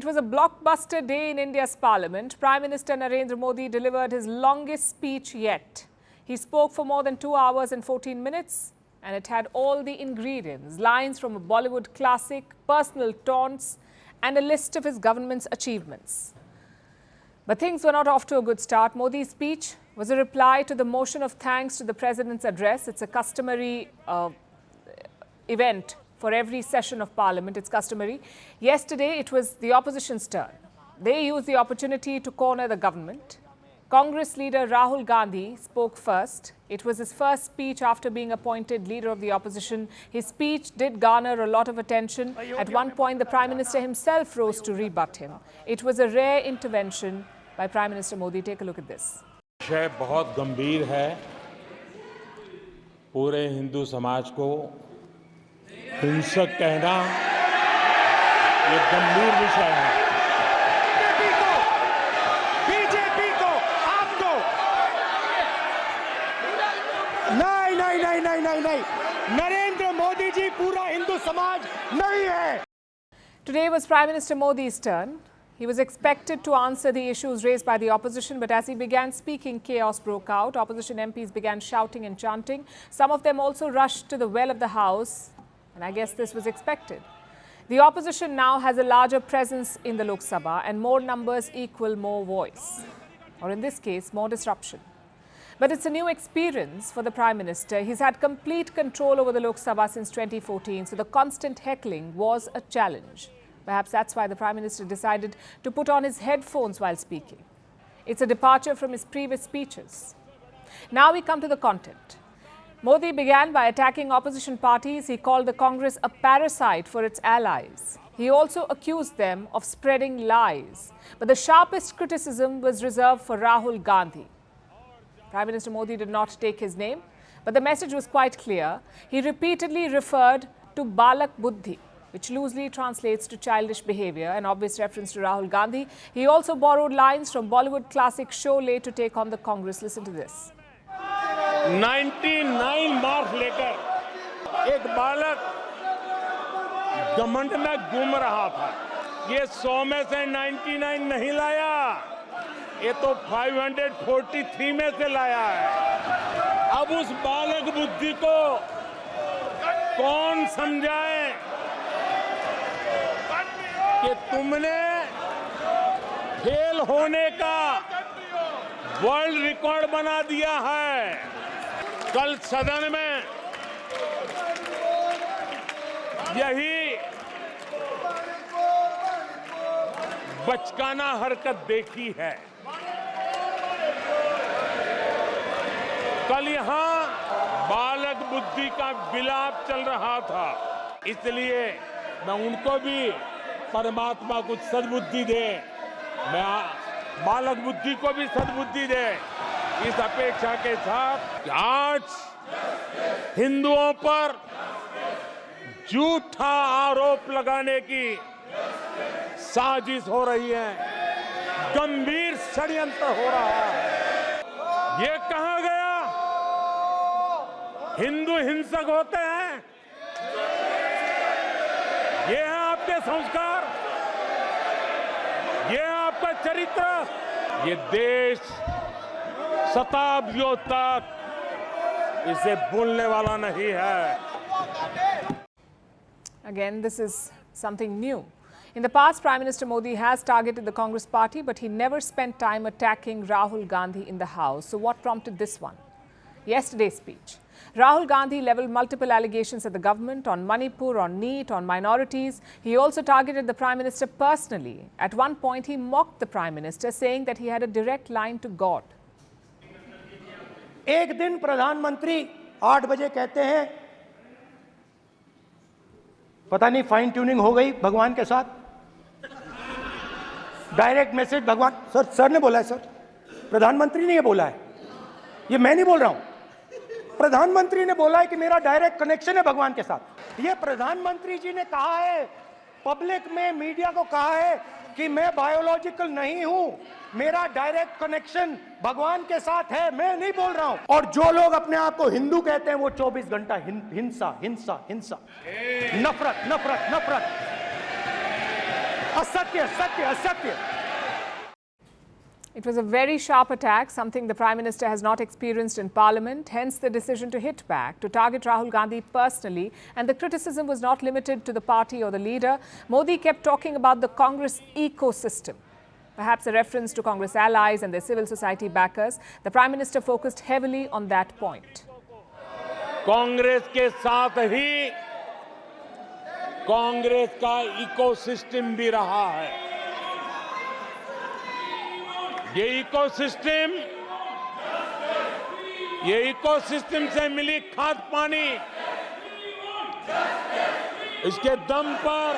It was a blockbuster day in India's parliament. Prime Minister Narendra Modi delivered his longest speech yet. He spoke for more than 2 hours and 14 minutes, and it had all the ingredients: lines from a Bollywood classic, personal taunts, and a list of his government's achievements. But things were not off to a good start. Modi's speech was a reply to the motion of thanks to the president's address. It's a customary event for every session of parliament. It's customary. Yesterday, it was the opposition's turn. They used the opportunity to corner the government. Congress leader Rahul Gandhi spoke first. It was his first speech after being appointed leader of the opposition. His speech did garner a lot of attention. At one point, the Prime Minister himself rose to rebut him. It was a rare intervention by Prime Minister Modi. Take a look at this. विषय बहुत गंभीर है। पूरे हिंदू समाज को हिंसक कहना ये गंभीर विषय है। बीजेपी को आपको नहीं, नरेंद्र मोदी जी पूरा हिंदू समाज नहीं है। Today was Prime Minister Modi's turn. He was expected to answer the issues raised by the opposition, but as he began speaking, chaos broke out. Opposition MPs began shouting and chanting. Some of them also rushed to the well of the House, and I guess this was expected. The opposition now has a larger presence in the Lok Sabha, and more numbers equal more voice, or in this case, more disruption. But it's a new experience for the Prime Minister. He's had complete control over the Lok Sabha since 2014, so the constant heckling was a challenge. Perhaps that's why the Prime Minister decided to put on his headphones while speaking. It's a departure from his previous speeches. Now we come to the content. Modi began by attacking opposition parties. He called the Congress a parasite for its allies. He also accused them of spreading lies. But the sharpest criticism was reserved for Rahul Gandhi. Prime Minister Modi did not take his name, but the message was quite clear. He repeatedly referred to Balak Buddhi, which loosely translates to childish behavior, an obvious reference to Rahul Gandhi. He also borrowed lines from Bollywood classic Sholay to take on the Congress. Listen to this. 99 marks लेकर एक बालक घमंड में घूम रहा था। ये 100 में से 99 नहीं लाया, ये तो 543 में से लाया है। अब उस बालक बुद्धि को कौन समझाए कि तुमने फेल होने का वर्ल्ड रिकॉर्ड बना दिया है। कल सदन में यही बचकाना हरकत देखी है। कल यहां बालक बुद्धि का विलाप चल रहा था, इसलिए मैं उनको भी परमात्मा कुछ सद्बुद्धि दे, मैं बालक बुद्धि को भी सद्बुद्धि दे, इस अपेक्षा के साथ कि आज हिंदुओं पर झूठा आरोप लगाने की साजिश हो रही है, गंभीर षड्यंत्र हो रहा है। ये कहा गया हिंदू हिंसक होते हैं, ये है आपके संस्कार, ये है आपका चरित्र। ये देश शताब्दियों तक इसे भूलने वाला नहीं है। Again, this is something new. In the past, Prime Minister Modi has targeted the Congress party, but he never spent time attacking Rahul Gandhi in the House. So what prompted this one? Yesterday's speech. Rahul Gandhi leveled multiple allegations at the government on Manipur, on NEET, on minorities. He also targeted the Prime Minister personally. At one point, he mocked the Prime Minister, saying that he had a direct line to God. एक दिन प्रधानमंत्री 8 बजे कहते हैं, पता नहीं fine tuning हो गई भगवान के साथ, डायरेक्ट मैसेज भगवान। सर ने बोला है, सर प्रधानमंत्री ने ये बोला है, ये मैं नहीं बोल रहा हूं, प्रधानमंत्री ने बोला है कि मेरा डायरेक्ट कनेक्शन है भगवान के साथ। ये प्रधानमंत्री जी ने कहा है, पब्लिक में मीडिया को कहा है कि मैं बायोलॉजिकल नहीं हूं, मेरा डायरेक्ट कनेक्शन भगवान के साथ है, मैं नहीं बोल रहा हूं। और जो लोग अपने आप को हिंदू कहते हैं वो 24 घंटा हिंसा हिंसा हिंसा, नफरत नफरत नफरत। असत्य सत्य असत्य। It was a very sharp attack, something the Prime Minister has not experienced in Parliament, hence the decision to hit back, to target Rahul Gandhi personally. And the criticism was not limited to the party or the leader. Modi kept talking about the Congress ecosystem, perhaps a reference to Congress allies and their civil society backers. The Prime Minister focused heavily on that point. Congress के साथ ही कांग्रेस का ecosystem भी रहा है। ये ecosystem से मिली खाद पानी, इसके दम पर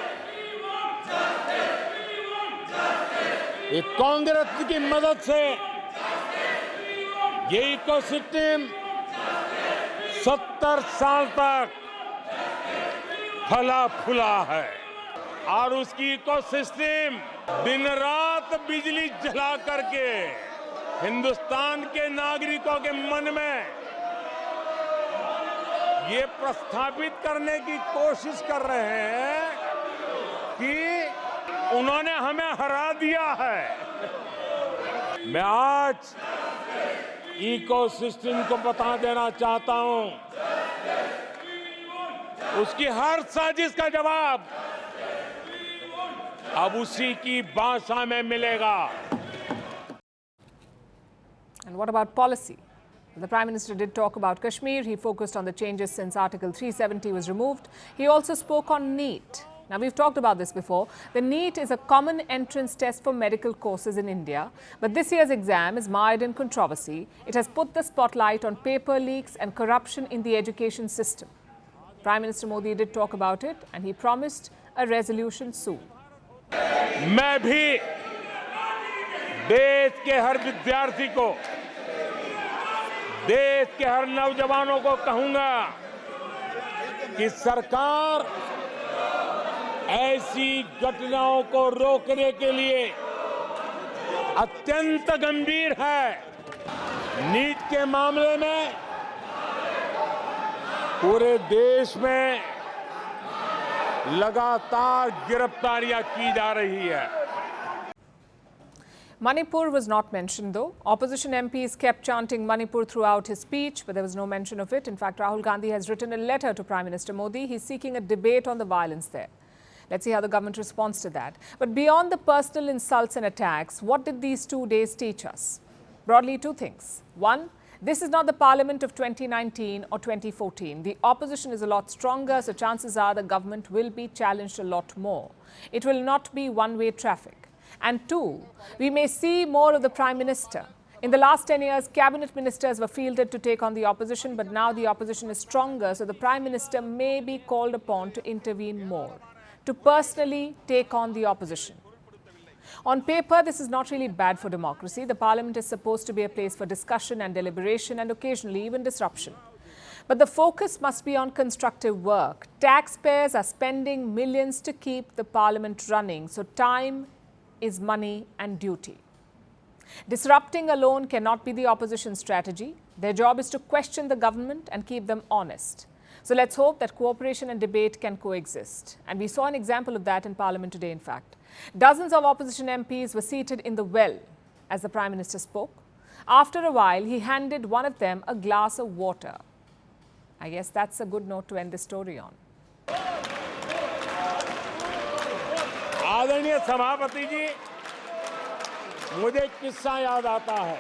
एक कांग्रेस की मदद से ये इकोसिस्टम 70 साल तक फला फूला है और उसकी इकोसिस्टम दिन रात बिजली जला करके हिंदुस्तान के नागरिकों के मन में ये प्रस्थापित करने की कोशिश कर रहे हैं कि उन्होंने हमें हरा दिया है। मैं आज इकोसिस्टम को बता देना चाहता हूं, उसकी हर साजिश का जवाब अब उसी की भाषा में मिलेगा। And what about policy? The Prime Minister did talk about Kashmir. He focused on the changes since Article 370 was removed. He also spoke on NEET. Now, we've talked about this before. The NEET is a common entrance test for medical courses in India. But this year's exam is mired in controversy. It has put the spotlight on paper leaks and corruption in the education system. Prime Minister Modi did talk about it and he promised a resolution soon. मैं भी देश के हर विद्यार्थी को, देश के हर नौजवानों को कहूंगा कि सरकार ऐसी घटनाओं को रोकने के लिए अत्यंत गंभीर है। नीट के मामले में पूरे देश में लगातार गिरफ्तारियां की जा रही है। Manipur was not mentioned though. Opposition MPs kept chanting Manipur throughout his speech, but there was no mention of it. In fact, Rahul Gandhi has written a letter to Prime Minister Modi. He's seeking a debate on the violence there. Let's see how the government responds to that. But beyond the personal insults and attacks, what did these 2 days teach us? Broadly, 2 things. One, this is not the parliament of 2019 or 2014. The opposition is a lot stronger, so chances are the government will be challenged a lot more. It will not be one-way traffic. And 2, we may see more of the Prime Minister. In the last 10 years, cabinet ministers were fielded to take on the opposition, but now the opposition is stronger, so the Prime Minister may be called upon to intervene more, to personally take on the opposition. On paper, this is not really bad for democracy. The parliament is supposed to be a place for discussion and deliberation and occasionally even disruption. But the focus must be on constructive work. Taxpayers are spending millions to keep the parliament running, so time is money and duty. Disrupting alone cannot be the opposition strategy. Their job is to question the government and keep them honest. So let's hope that cooperation and debate can coexist. And we saw an example of that in Parliament today, in fact. Dozens of opposition MPs were seated in the well as the Prime Minister spoke. After a while, he handed one of them a glass of water. I guess that's a good note to end this story on. आदरणीय सभापति जी, मुझे एक किस्सा याद आता है।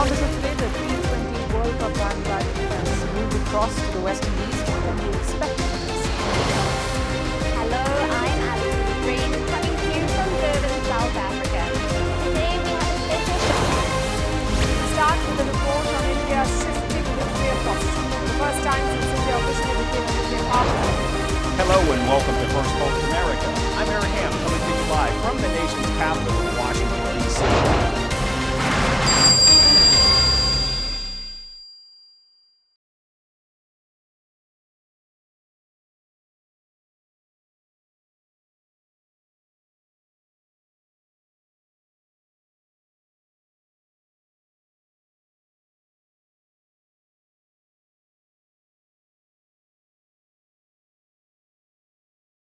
On the show today, the T20 World Cup bandwagon has moved across to the West Indies. What can you expect from this? Hello, I'm Alison Green, coming to you from Durban, South Africa. Today we have a special show. We'll start with a report on India's shifting nuclear posture. The first time since India officially became a nuclear power. Hello and welcome. Welcome to First Post America. I'm Aaron Ham, coming to you live from the nation's capital.